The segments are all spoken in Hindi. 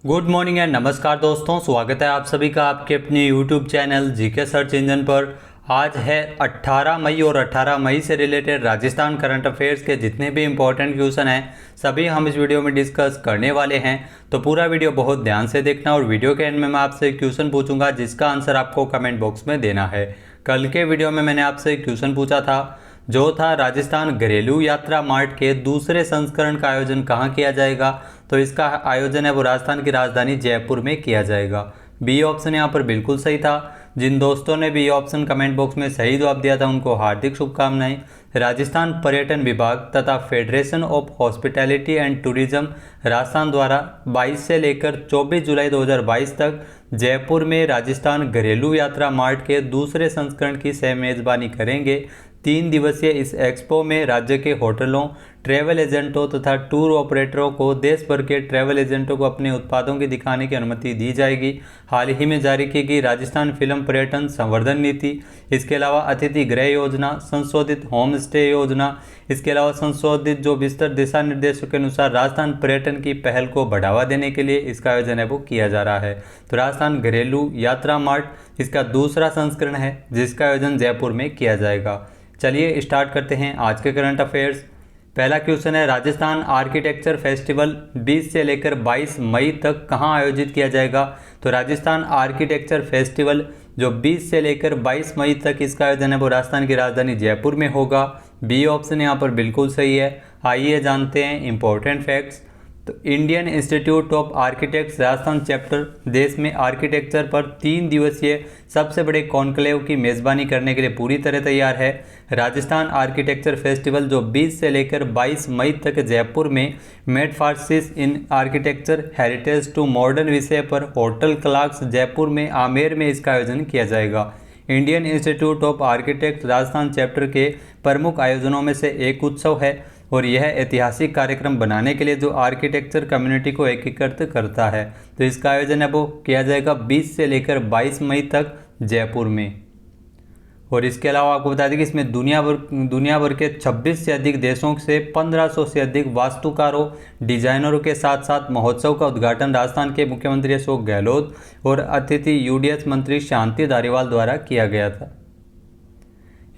गुड मॉर्निंग एंड नमस्कार दोस्तों, स्वागत है आप सभी का आपके अपने YouTube channel GK search engine पर। आज है 18 मई और 18 मई से रिलेटेड राजस्थान करंट अफेयर्स के जितने भी इंपॉर्टेंट क्वेश्चन हैं सभी हम इस वीडियो में डिस्कस करने वाले हैं। तो पूरा वीडियो बहुत ध्यान से देखना और वीडियो के एंड में मैं आपसे क्वेश्चन पूछूंगा जिसका आंसर आपको कमेंट बॉक्स में देना है। कल के वीडियो में मैंने आपसे क्वेश्चन पूछा था जो था राजस्थान घरेलू यात्रा मार्ट के दूसरे संस्करण का आयोजन कहाँ किया जाएगा। तो इसका आयोजन है वो राजस्थान की राजधानी जयपुर में किया जाएगा। बी ऑप्शन यहाँ पर बिल्कुल सही था। जिन दोस्तों ने बी ऑप्शन कमेंट बॉक्स में सही जवाब दिया था उनको हार्दिक शुभकामनाएं। राजस्थान पर्यटन विभाग तथा federation of hospitality and tourism Rajasthan द्वारा 22 से लेकर 24 जुलाई 2022 तक जयपुर में राजस्थान घरेलू यात्रा मार्ट के दूसरे संस्करण की सह मेजबानी करेंगे। 3 दिवसीय इस एक्सपो में राज्य के होटलों, ट्रैवल एजेंटों तथा टूर ऑपरेटरों को देश भर के ट्रैवल एजेंटों को अपने उत्पादों की दिखाने की अनुमति दी जाएगी। हाल ही में जारी की गई राजस्थान फिल्म पर्यटन संवर्धन नीति, इसके अलावा अतिथि गृह योजना, संशोधित होम स्टे योजना, इसके अलावा संशोधित जो विस्तृत दिशा निर्देशों के अनुसार राजस्थान पर्यटन की पहल को बढ़ावा देने के लिए इसका आयोजन है वो किया जा रहा है। तो राजस्थान घरेलू यात्रा मार्ट इसका दूसरा संस्करण है जिसका आयोजन जयपुर में किया जाएगा। चलिए स्टार्ट करते हैं आज के करंट अफेयर्स। पहला क्वेश्चन है राजस्थान आर्किटेक्चर फेस्टिवल 20 से लेकर 22 मई तक कहां आयोजित किया जाएगा। तो राजस्थान आर्किटेक्चर फेस्टिवल जो 20 से लेकर 22 मई तक इसका आयोजन है वो राजस्थान की राजधानी जयपुर में होगा। बी ऑप्शन यहाँ पर बिल्कुल सही है। आइए जानते हैं इंपॉर्टेंट फैक्ट्स। तो Indian institute of architects Rajasthan chapter देश में आर्किटेक्चर पर 3 दिवसीय सबसे बड़े कॉन्क्लेव की मेज़बानी करने के लिए पूरी तरह तैयार है। राजस्थान आर्किटेक्चर फेस्टिवल जो 20 से लेकर 22 मई तक जयपुर में metamorphosis in architecture heritage to modern विषय पर होटल क्लार्क्स जयपुर में आमेर में इसका आयोजन किया जाएगा। Indian institute of architect Rajasthan chapter के प्रमुख आयोजनों में से एक उत्सव है और यह ऐतिहासिक कार्यक्रम बनाने के लिए जो आर्किटेक्चर कम्युनिटी को एकीकृत करता है। तो इसका आयोजन है वो किया जाएगा 20 से लेकर 22 मई तक जयपुर में। और इसके अलावा आपको बता दें कि इसमें दुनिया भर के 26 से अधिक देशों से 1500 से अधिक वास्तुकारों, डिजाइनरों के साथ साथ महोत्सव का उद्घाटन राजस्थान के मुख्यमंत्री अशोक गहलोत और अतिथि यूडीएच मंत्री शांति धारीवाल द्वारा किया गया था।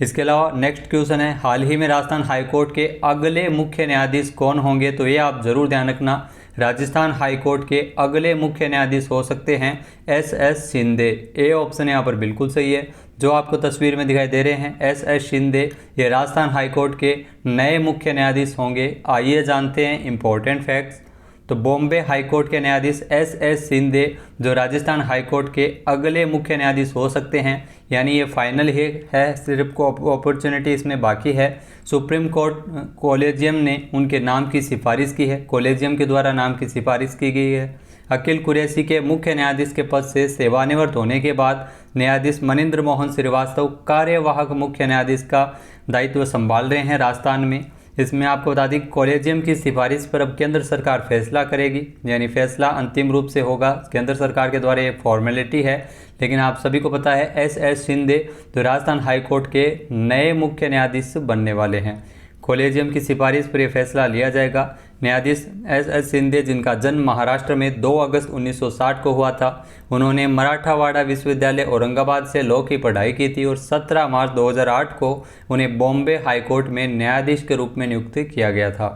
इसके अलावा नेक्स्ट क्वेश्चन है हाल ही में राजस्थान हाईकोर्ट के अगले मुख्य न्यायाधीश कौन होंगे। तो ये आप जरूर ध्यान रखना, राजस्थान हाईकोर्ट के अगले मुख्य न्यायाधीश हो सकते हैं एस शिंदे। ए ऑप्शन यहाँ पर बिल्कुल सही है। जो आपको तस्वीर में दिखाई दे रहे हैं एस शिंदे ये राजस्थान हाईकोर्ट के नए मुख्य न्यायाधीश होंगे। आइए जानते हैं इंपॉर्टेंट फैक्ट्स। तो बॉम्बे हाईकोर्ट के न्यायाधीश एस शिंदे जो राजस्थान हाईकोर्ट के अगले मुख्य न्यायाधीश हो सकते हैं, यानी ये फाइनल ही है, सिर्फ को अपॉर्चुनिटी इसमें बाकी है। सुप्रीम कोर्ट कॉलेजियम ने उनके नाम की सिफारिश की है, कॉलेजियम के द्वारा नाम की सिफारिश की गई है। अखिल कुरैशी के मुख्य न्यायाधीश के पद से सेवानिवृत्त होने के बाद न्यायाधीश मनिंद्र मोहन श्रीवास्तव कार्यवाहक मुख्य न्यायाधीश का दायित्व संभाल रहे हैं राजस्थान में। इसमें आपको बता दें कॉलेजियम की सिफारिश पर अब केंद्र सरकार फैसला करेगी, यानी फैसला अंतिम रूप से होगा केंद्र सरकार के द्वारा। ये फॉर्मेलिटी है, लेकिन आप सभी को पता है एस शिंदे तो राजस्थान हाईकोर्ट के नए मुख्य न्यायाधीश बनने वाले हैं। कॉलेजियम की सिफारिश पर यह फैसला लिया जाएगा। न्यायाधीश एस शिंदे जिनका जन्म महाराष्ट्र में 2 अगस्त 1960 को हुआ था, उन्होंने मराठावाड़ा विश्वविद्यालय औरंगाबाद से लॉ की पढ़ाई की थी और 17 मार्च 2008 को उन्हें बॉम्बे हाईकोर्ट में न्यायाधीश के रूप में नियुक्त किया गया था।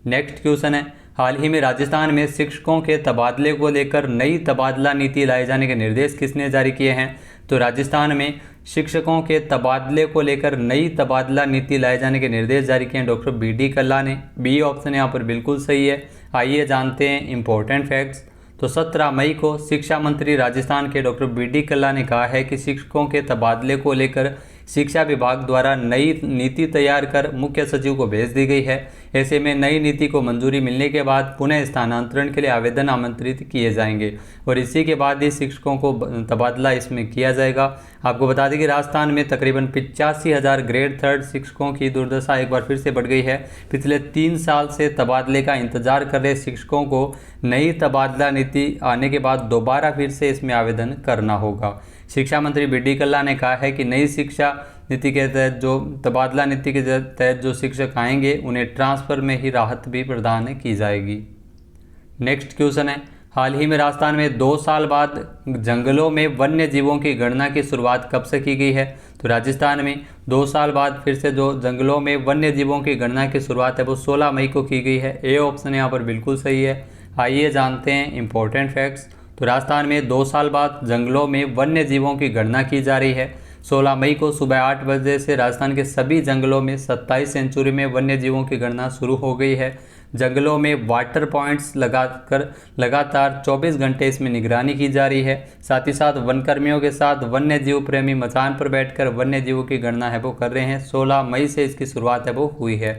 नेक्स्ट क्वेश्चन है हाल ही में राजस्थान में शिक्षकों के तबादले को लेकर नई तबादला नीति लाए जाने के निर्देश किसने जारी किए हैं। तो राजस्थान में शिक्षकों के तबादले को लेकर नई तबादला नीति लाए जाने के निर्देश जारी किए हैं डॉक्टर बी.डी. कल्ला ने। बी ऑप्शन यहाँ पर बिल्कुल सही है। आइए जानते हैं इंपॉर्टेंट फैक्ट्स। तो 17 मई को शिक्षा मंत्री राजस्थान के डॉक्टर बी.डी. कल्ला ने कहा है कि शिक्षकों के तबादले को लेकर शिक्षा विभाग द्वारा नई नीति तैयार कर मुख्य सचिव को भेज दी गई है। ऐसे में नई नीति को मंजूरी मिलने के बाद पुनः स्थानांतरण के लिए आवेदन आमंत्रित किए जाएंगे और इसी के बाद ही शिक्षकों को तबादला इसमें किया जाएगा। आपको बता दें कि राजस्थान में तकरीबन 85,000 ग्रेड 3 शिक्षकों की दुर्दशा एक बार फिर से बढ़ गई है। पिछले 3 साल से तबादले का इंतजार कर रहे शिक्षकों को नई तबादला नीति आने के बाद दोबारा फिर से इसमें आवेदन करना होगा। शिक्षा मंत्री बी.डी. कल्ला ने कहा है कि नई शिक्षा नीति के तहत जो तबादला नीति के तहत जो शिक्षक आएंगे उन्हें ट्रांसफ़र में ही राहत भी प्रदान की जाएगी। नेक्स्ट क्वेश्चन है हाल ही में राजस्थान में 2 साल बाद जंगलों में वन्य जीवों की गणना की शुरुआत कब से की गई है? तो राजस्थान में 2 साल बाद फिर से जो जंगलों में वन्य जीवों की गणना की शुरुआत है वो 16 मई को की गई है। ए ऑप्शन यहाँ पर बिल्कुल सही है। आइए जानते हैं इंपॉर्टेंट फैक्ट्स। तो राजस्थान में 2 साल बाद जंगलों में वन्य जीवों की गणना की जा रही है। 16 मई को सुबह 8 बजे से राजस्थान के सभी जंगलों में 27 सेंचुरी में वन्य जीवों की गणना शुरू हो गई है। जंगलों में वाटर पॉइंट्स लगातार 24 घंटे इसमें निगरानी की जा रही है। साथ ही साथ वनकर्मियों के साथ वन्य जीव प्रेमी मचान पर बैठकर वन्य जीवों की गणना है वो कर रहे हैं। 16 मई से इसकी शुरुआत है वो हुई है।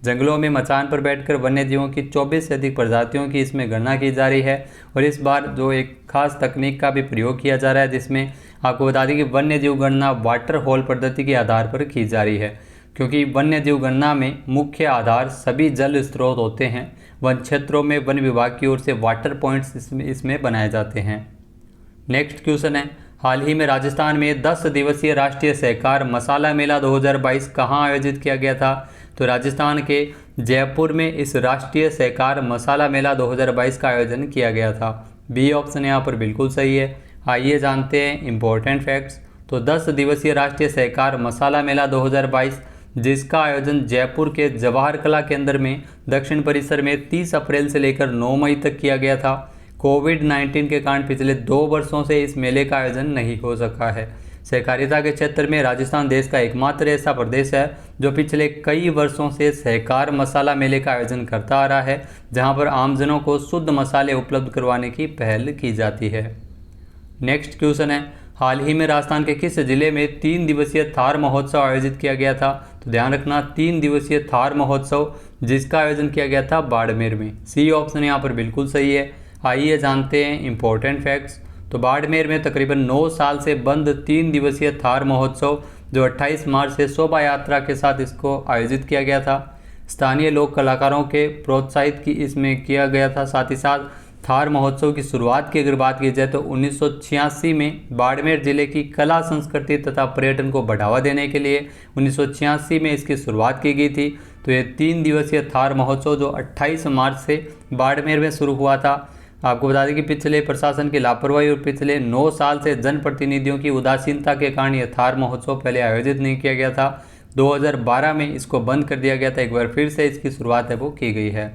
जंगलों में मचान पर बैठकर वन्य जीवों की 24 से अधिक प्रजातियों की इसमें गणना की जा रही है। और इस बार जो एक खास तकनीक का भी प्रयोग किया जा रहा है, जिसमें आपको बता दें कि वन्य जीव गणना वाटर होल पद्धति के आधार पर की जा रही है, क्योंकि वन्य जीव गणना में मुख्य आधार सभी जल स्रोत होते हैं। वन क्षेत्रों में वन विभाग की ओर से वाटर पॉइंट्स इसमें बनाए जाते हैं। नेक्स्ट क्वेश्चन है, हाल ही में राजस्थान में 10 दिवसीय राष्ट्रीय सहकार मसाला मेला 2022 कहाँ आयोजित किया गया था? तो राजस्थान के जयपुर में इस राष्ट्रीय सहकार मसाला मेला 2022 का आयोजन किया गया था। बी ऑप्शन यहाँ पर बिल्कुल सही है। आइए जानते हैं इंपॉर्टेंट फैक्ट्स। तो 10 दिवसीय राष्ट्रीय सहकार मसाला मेला 2022 जिसका आयोजन जयपुर के जवाहर कला केंद्र में दक्षिण परिसर में 30 अप्रैल से लेकर 9 मई तक किया गया था। कोविड-19 के कारण पिछले 2 वर्षों से इस मेले का आयोजन नहीं हो सका है। सहकारिता के क्षेत्र में राजस्थान देश का एकमात्र ऐसा प्रदेश है जो पिछले कई वर्षों से सहकार मसाला मेले का आयोजन करता आ रहा है, जहां पर आमजनों को शुद्ध मसाले उपलब्ध करवाने की पहल की जाती है। नेक्स्ट क्वेश्चन है, हाल ही में राजस्थान के किस जिले में 3 दिवसीय थार महोत्सव आयोजित किया गया था? तो ध्यान रखना 3 दिवसीय थार महोत्सव जिसका आयोजन किया गया था बाड़मेर में। सी ऑप्शन यहाँ पर बिल्कुल सही है। आइए जानते हैं इंपॉर्टेंट फैक्ट्स। तो बाड़मेर में तकरीबन 9 साल से बंद 3 दिवसीय थार महोत्सव जो 28 मार्च से शोभा यात्रा के साथ इसको आयोजित किया गया था। स्थानीय लोक कलाकारों के प्रोत्साहित की इसमें किया गया था। साथ ही साथ थार महोत्सव की शुरुआत की अगर बात की जाए तो 1986 में बाड़मेर जिले की कला संस्कृति तथा पर्यटन को बढ़ावा देने के लिए 1986 में इसकी शुरुआत की गई थी। तो ये 3 दिवसीय थार महोत्सव जो 28 मार्च से बाड़मेर में शुरू हुआ था। आपको बता दें कि पिछले प्रशासन की लापरवाही और पिछले 9 साल से जनप्रतिनिधियों की उदासीनता के कारण यह थार महोत्सव पहले आयोजित नहीं किया गया था। 2012 में इसको बंद कर दिया गया था। एक बार फिर से इसकी शुरुआत है वो की गई है।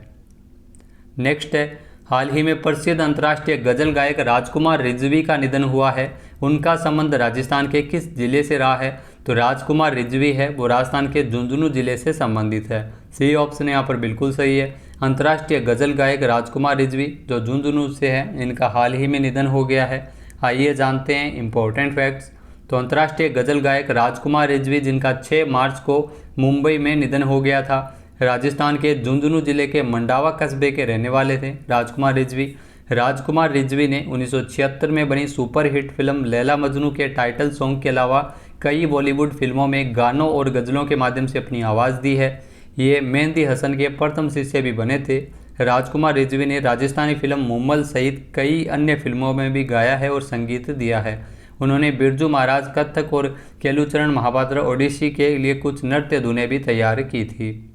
नेक्स्ट है, हाल ही में प्रसिद्ध अंतर्राष्ट्रीय गजल गायक राजकुमार रिजवी का निधन हुआ है। उनका संबंध राजस्थान के किस जिले से रहा है? तो राजकुमार रिजवी है वो राजस्थान के झुंझुनू जिले से संबंधित है। सी ऑप्शन यहाँ पर बिल्कुल सही है। अंतर्राष्ट्रीय गजल गायक राजकुमार रिजवी जो झुंझुनू से है, इनका हाल ही में निधन हो गया है। आइए जानते हैं इंपॉर्टेंट फैक्ट्स। तो अंतर्राष्ट्रीय गजल गायक राजकुमार रिजवी जिनका 6 मार्च को मुंबई में निधन हो गया था, राजस्थान के झुंझुनू जिले के मंडावा कस्बे के रहने वाले थे राजकुमार रिजवी। राजकुमार रिजवी ने 1976 में बनी सुपरहिट फिल्म लैला मजनू के टाइटल सॉन्ग के अलावा कई बॉलीवुड फिल्मों में गानों और गज़लों के माध्यम से अपनी आवाज़ दी है। ये मेहंदी हसन के प्रथम शिष्य भी बने थे। राजकुमार रिजवी ने राजस्थानी फिल्म मुम्मल सहित कई अन्य फिल्मों में भी गाया है और संगीत दिया है। उन्होंने बिरजू महाराज, कथक और केलुचरण महापात्र ओडिसी के लिए कुछ नृत्य धुनें भी तैयार की थी।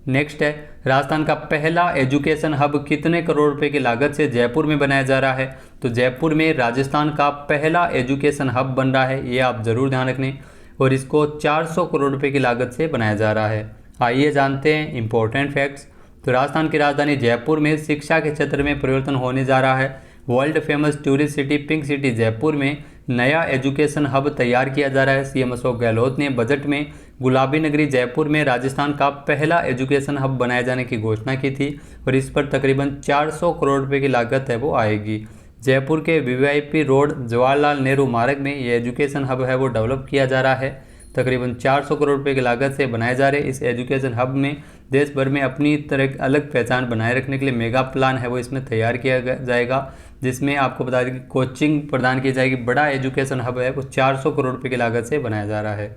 नेक्स्ट है, राजस्थान का पहला एजुकेशन हब कितने करोड़ रुपए की लागत से जयपुर में बनाया जा रहा है? तो जयपुर में राजस्थान का पहला एजुकेशन हब बन रहा है, ये आप जरूर ध्यान रखें। और इसको 400 करोड़ रुपए की लागत से बनाया जा रहा है। आइए जानते हैं इंपॉर्टेंट फैक्ट्स। तो राजस्थान की राजधानी जयपुर में शिक्षा के क्षेत्र में परिवर्तन होने जा रहा है। World famous tourist city pink city Jaipur में नया एजुकेशन हब तैयार किया जा रहा है। सीएम अशोक गहलोत ने बजट में गुलाबी नगरी जयपुर में राजस्थान का पहला एजुकेशन हब बनाए जाने की घोषणा की थी और इस पर तकरीबन 400 करोड़ रुपए की लागत है वो आएगी। जयपुर के वीवीआईपी रोड जवाहरलाल नेहरू मार्ग में ये एजुकेशन हब है वो डेवलप किया जा रहा है। तकरीबन 400 करोड़ रुपए की लागत से बनाए जा रहे इस एजुकेशन हब में देश भर में अपनी तरह अलग पहचान बनाए रखने के लिए मेगा प्लान है वो इसमें तैयार किया जाएगा, जिसमें आपको बता दें कि कोचिंग प्रदान की जाएगी। बड़ा एजुकेशन हब है वो 400 करोड़ रुपए की लागत से बनाया जा रहा है।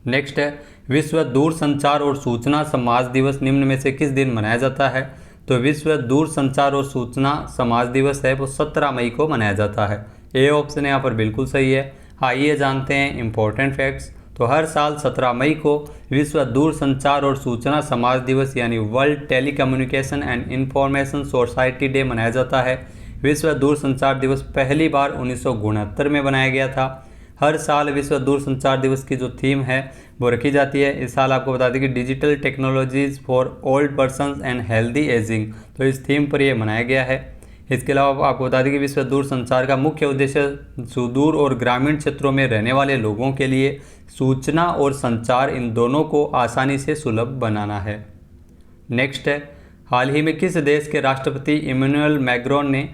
नेक्स्ट है, विश्व दूरसंचार और सूचना समाज दिवस निम्न में से किस दिन मनाया जाता है? तो विश्व दूरसंचार और सूचना समाज दिवस है वो 17 मई को मनाया जाता है। ए ऑप्शन यहाँ पर बिल्कुल सही है। आइए जानते हैं इंपॉर्टेंट फैक्ट्स। तो हर साल 17 मई को विश्व दूरसंचार और सूचना समाज दिवस यानी world telecommunication and information society day मनाया जाता है। विश्व दूरसंचार दिवस पहली बार 1969 में बनाया गया था। हर साल विश्व दूरसंचार दिवस की जो थीम है वो रखी जाती है। इस साल आपको बता दें कि digital technologies for old persons and healthy ageing, तो इस थीम पर ये मनाया गया है। इसके अलावा आपको बता दें कि विश्व दूरसंचार का मुख्य उद्देश्य सुदूर और ग्रामीण क्षेत्रों में रहने वाले लोगों के लिए सूचना और संचार इन दोनों को आसानी से सुलभ बनाना है। नेक्स्ट है, हाल ही में किस देश के राष्ट्रपति इमैनुअल मैक्रोन ने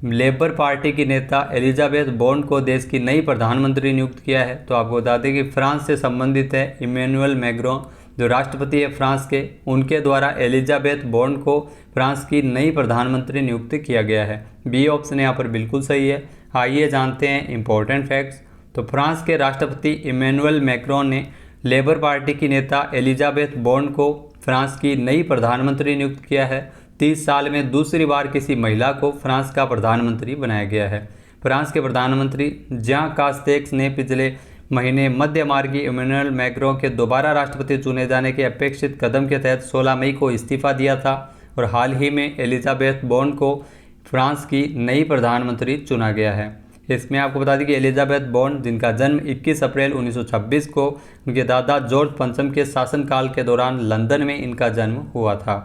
लेबर पार्टी की नेता एलिजाबेथ बोर्न को देश की नई प्रधानमंत्री नियुक्त किया है? तो आपको बता दें कि फ्रांस से संबंधित है। इमैनुअल मैक्रोन जो राष्ट्रपति है फ्रांस के, उनके द्वारा एलिजाबेथ बोर्न को फ्रांस की नई प्रधानमंत्री नियुक्त किया गया है। बी ऑप्शन यहाँ पर बिल्कुल सही है। आइए जानते हैं इंपॉर्टेंट फैक्ट्स। तो फ्रांस के राष्ट्रपति इमैनुअल मैक्रोन ने लेबर पार्टी की नेता एलिजाबेथ बोर्न को फ्रांस की नई प्रधानमंत्री नियुक्त किया है। 30 साल में दूसरी बार किसी महिला को फ्रांस का प्रधानमंत्री बनाया गया है। फ्रांस के प्रधानमंत्री जां कास्तेक्स ने पिछले महीने मध्य मार्गी इमैनुअल मैक्रों के दोबारा राष्ट्रपति चुने जाने के अपेक्षित कदम के तहत 16 मई को इस्तीफा दिया था और हाल ही में एलिजाबेथ बोर्न को फ्रांस की नई प्रधानमंत्री चुना गया है। इसमें आपको बता दें कि एलिजाबेथ बोर्न, जिनका जन्म 21 अप्रैल 1926 को उनके दादा जॉर्ज पंचम के शासनकाल के दौरान लंदन में इनका जन्म हुआ था।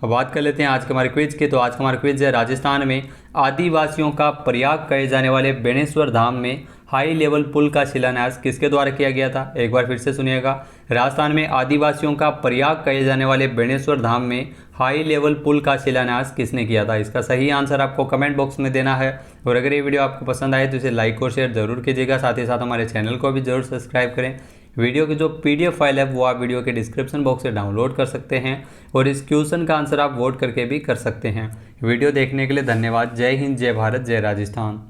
अब बात कर लेते हैं आज के हमारे क्विज की। तो आज का हमारा क्विज है, राजस्थान में आदिवासियों का प्रयाग कहे जाने वाले बेणेश्वर धाम में हाई लेवल पुल का शिलान्यास किसके द्वारा किया गया था? एक बार फिर से सुनिएगा। राजस्थान में आदिवासियों का प्रयाग कहे जाने वाले बेणेश्वर धाम में हाई लेवल पुल का शिलान्यास किसने किया था? इसका सही आंसर आपको कमेंट बॉक्स में देना है। और अगर ये वीडियो आपको पसंद आए तो इसे लाइक और शेयर जरूर कीजिएगा। साथ ही साथ हमारे चैनल को भी जरूर सब्सक्राइब करें। वीडियो की जो PDF फाइल है वो आप वीडियो के डिस्क्रिप्शन बॉक्स से डाउनलोड कर सकते हैं और इस क्वेश्चन का आंसर आप वोट करके भी कर सकते हैं। वीडियो देखने के लिए धन्यवाद। जय हिंद, जय भारत, जय राजस्थान।